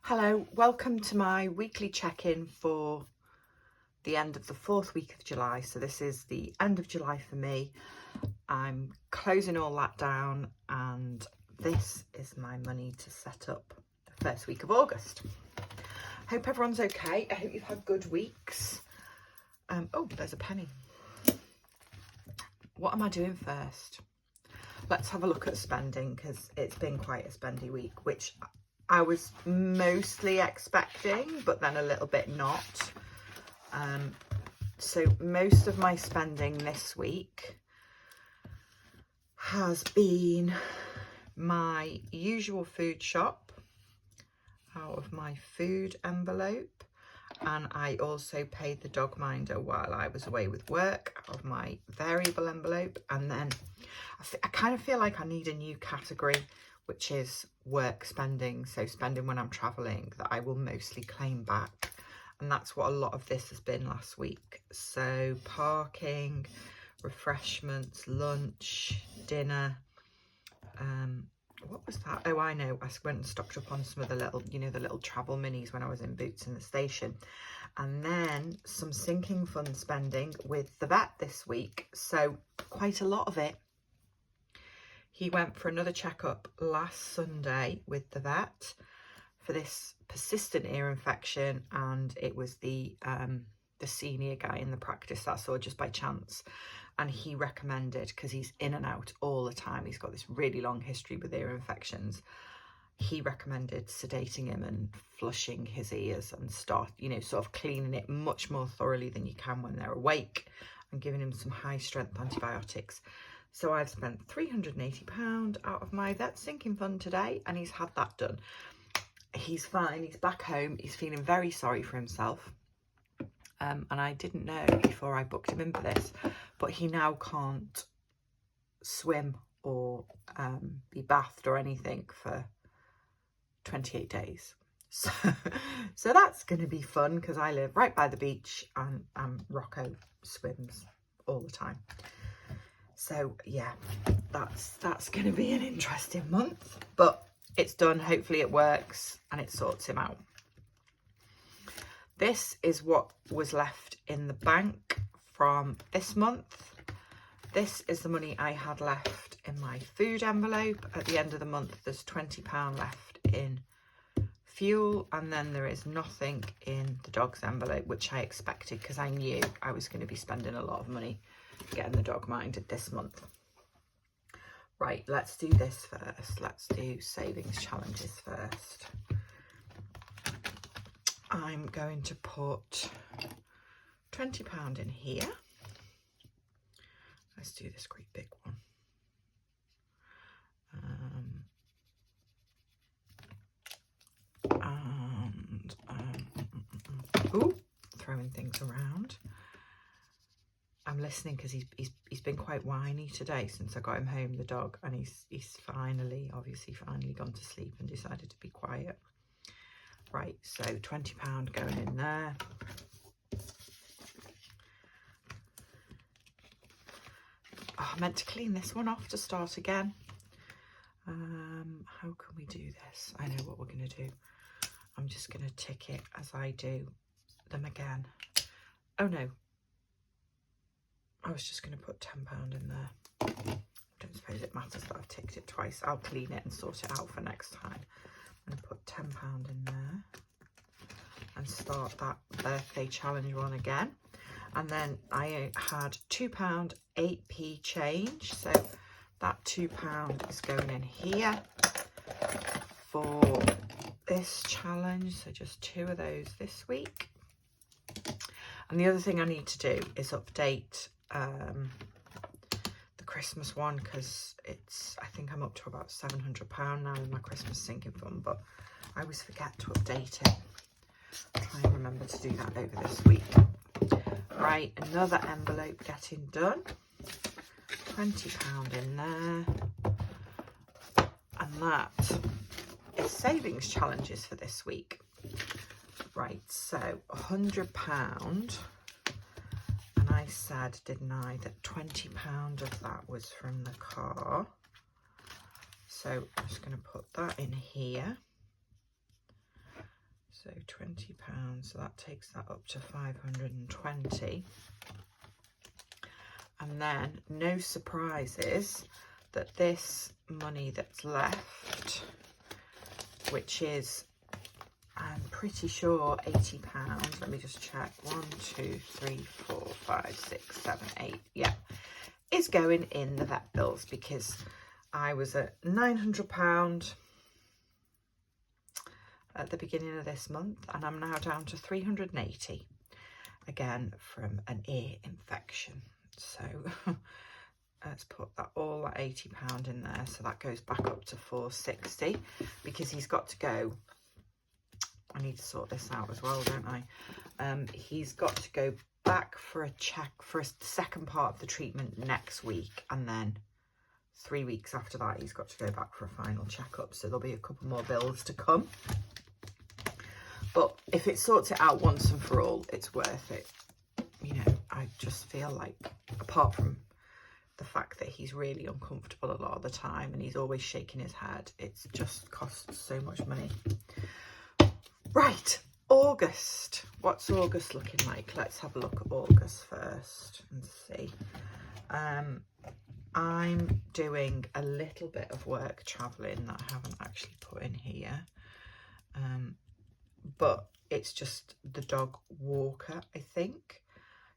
Hello, welcome to my weekly check-in for the end of the 4th week of July. So this is the end of July for me. I'm closing all that down and this is my money to set up the first week of August. Hope everyone's okay. I hope you've had good weeks. Oh, there's a penny. What am I doing first? Let's have a look at spending because it's been quite a spendy week, which I was mostly expecting, but then a little bit not. So most of my spending this week has been my usual food shop out of my food envelope. And I also paid the dog minder while I was away with work out of my variable envelope. And then I kind of feel like I need a new category, which is work spending, so spending when I'm traveling, that I will mostly claim back. And that's what a lot of this has been last week. So parking, refreshments, lunch, dinner. What was that? Oh, I know. I went and stocked up on some of the little, the little travel minis when I was in Boots in the station. And then some sinking fund spending with the vet this week. So quite a lot of it. He went for another checkup last Sunday with the vet for this persistent ear infection, and it was the senior guy in the practice that I saw just by chance, and he recommended, because he's in and out all the time, he's got this really long history with ear infections, he recommended sedating him and flushing his ears and start, sort of cleaning it much more thoroughly than you can when they're awake, and giving him some high strength antibiotics. So I've spent £380 out of my vet sinking fund today, and he's had that done. He's fine, he's back home, he's feeling very sorry for himself. And I didn't know before I booked him in for this, but he now can't swim or be bathed or anything for 28 days. So that's going to be fun because I live right by the beach and Rocco swims all the time. So yeah, that's going to be an interesting month, but it's done. Hopefully it works and it sorts him out. This is what was left in the bank from this month. This is the money I had left in my food envelope. At the end of the month, there's £20 left in fuel, and then there is nothing in the dog's envelope, which I expected because I knew I was going to be spending a lot of money getting the dog minded this month. Right, let's do this first. Let's do savings challenges first. I'm going to put £20 in here. Let's do this great big one. Throwing things around. I'm listening because he's been quite whiny today since I got him home, the dog, and he's finally gone to sleep and decided to be quiet. Right, so £20 going in there. Oh, I meant to clean this one off to start again. How can we do this? I know what we're going to do. I'm just going to tick it as I do them again. Oh no, I was just going to put £10 in there. I don't suppose it matters that I've ticked it twice. I'll clean it and sort it out for next time. I'm going to put £10 in there and start that birthday challenge one again. And then I had £2 8p change, so that £2 is going in here for this challenge. So just 2 of those this week. And the other thing I need to do is update the Christmas one, because I think I'm up to about £700 now in my Christmas sinking fund, but I always forget to update it. I'll try and remember to do that over this week. Right, another envelope getting done. £20 in there. And that is savings challenges for this week. Right, so £100. And I said, didn't I, that £20 of that was from the car. So I'm just going to put that in here. So £20, so that takes that up to 520. And then, no surprises that this money that's left, which is, I'm pretty sure, £80. Let me just check. 1, 2, 3, 4, 5, 6, 7, 8. Yeah, is going in the vet bills, because I was at £900 at the beginning of this month, and I'm now down to 380, again from an ear infection. So let's put that all at £80 in there, so that goes back up to 460, because he's got to go. I need to sort this out as well, don't I? He's got to go back for a check for a second part of the treatment next week, and then 3 weeks after that he's got to go back for a final checkup, so there'll be a couple more bills to come. But if it sorts it out once and for all, it's worth it. You know, I just feel like, apart from the fact that he's really uncomfortable a lot of the time and he's always shaking his head, it's just costs so much money. Right, August. What's August looking like? Let's have a look at August first and see. I'm doing a little bit of work travelling that I haven't actually put in here. But it's just the dog walker, I think.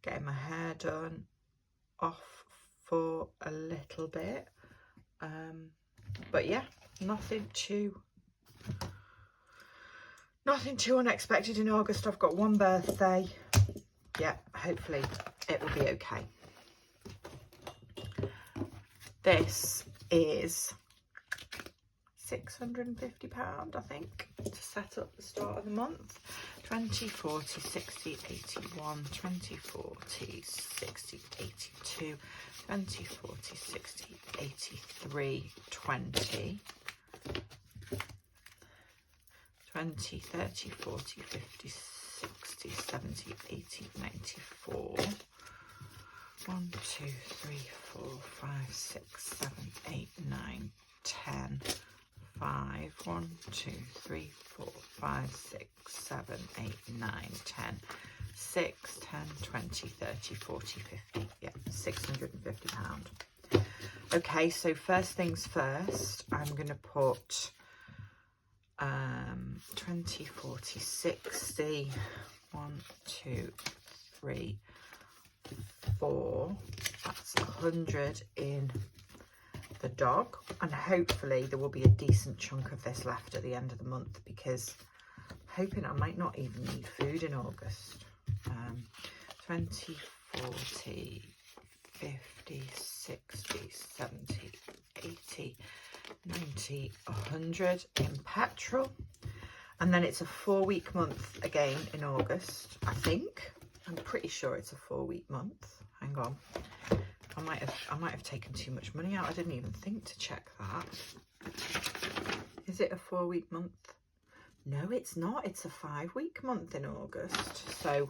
Getting my hair done, off for a little bit. But yeah, nothing too unexpected in August. I've got one birthday. Yeah, hopefully it will be okay. This is £650, I think, to set up the start of the month. 20, 40, 60, 81, 20, 40, 60, 82, 20, 40, 60, 83, 20, 20, 30, 40, 50, 60, 70, 80, 94. 1, 2, 3, 4, 5, 6, 7, 8, 9, 10. 5, 1, 2, 3, 4, 5, 6, 7, 8, 9, 10, 6, 10, 20, 30, 40, 50. Yeah, £650. Okay, so first things first, I'm going to put 20, 40, 60, 1, 2, 3, 4. That's 100 in the dog, and hopefully there will be a decent chunk of this left at the end of the month, because I'm hoping I might not even need food in August. 20, 40, 50, 60, 70, 80, 90, 100 in petrol. And then it's a 4-week month again in August, I think. I'm pretty sure it's a 4-week month. Hang on. I might have taken too much money out. I didn't even think to check that. Is it a 4-week month? No, it's not. It's a 5-week month in August. So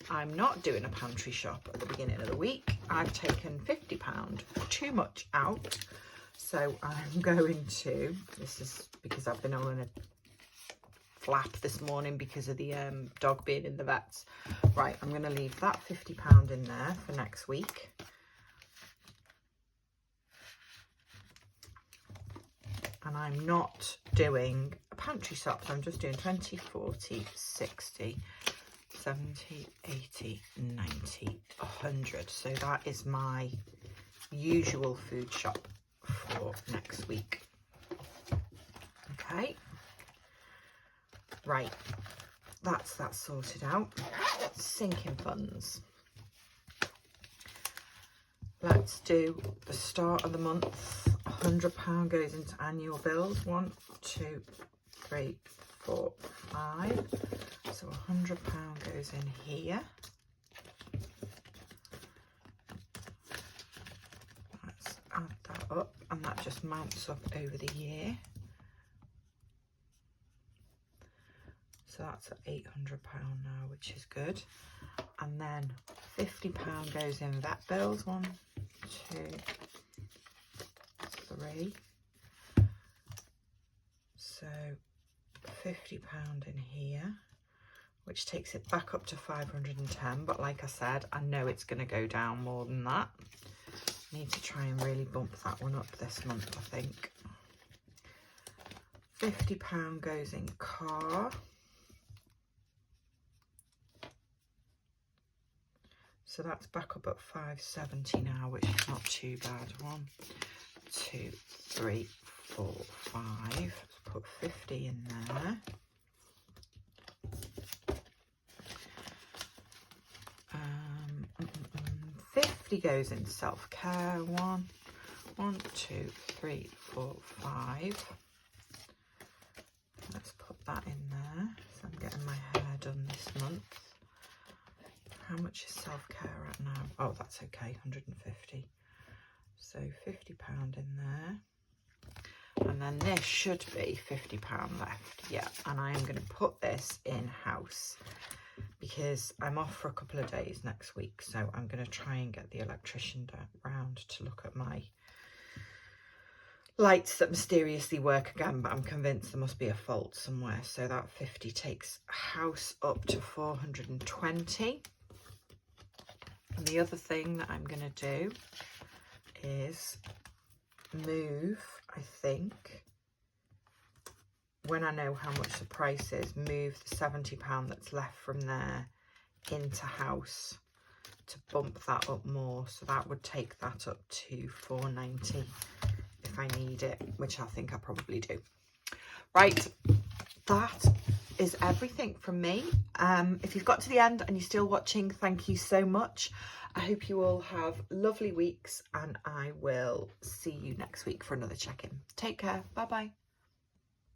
I'm not doing a pantry shop at the beginning of the week. I've taken £50 too much out. So I'm going to, this is because I've been on a flap this morning because of the dog being in the vets. Right, I'm going to leave that £50 in there for next week. And I'm not doing a pantry shop, so I'm just doing 20, 40, 60, 70, 80, 90, 100. So that is my usual food shop for next week. Okay. Right. That's that sorted out. Sinking funds. Let's do the start of the month. £100 goes into annual bills. 1, 2, 3, 4, 5. So £100 goes in here. Let's add that up, and that just mounts up over the year. So that's at £800 now, which is good. And then £50 goes in vet bills. 1, 2, 3. So £50 in here. which takes it back up to 510. But like I said, I know it's going to go down more than that. I need to try and really bump that one up this month, I think. £50 goes in car. So that's back up at 570 now, which is not too bad. 1, 2, 3, 4, 5. Let's put 50 in there. Um, 50 goes in self-care. 1, 2, 3, 4, 5. Let's put that in there. So I'm getting my hair done this month. How much is self-care at now? Oh, that's okay, 150. So £50 in there. And then this should be £50 left. Yeah, and I am going to put this in-house because I'm off for a couple of days next week. So I'm going to try and get the electrician round to look at my lights that mysteriously work again, but I'm convinced there must be a fault somewhere. So that 50 takes house up to 420. And the other thing that I'm going to do is move, I think, when I know how much the price is, move the £70 that's left from there into house to bump that up more. So that would take that up to 490 if I need it, which I think I probably do. Right, that is everything from me. If you've got to the end and you're still watching, thank you so much. I hope you all have lovely weeks, and I will see you next week for another check-in. Take care. Bye bye.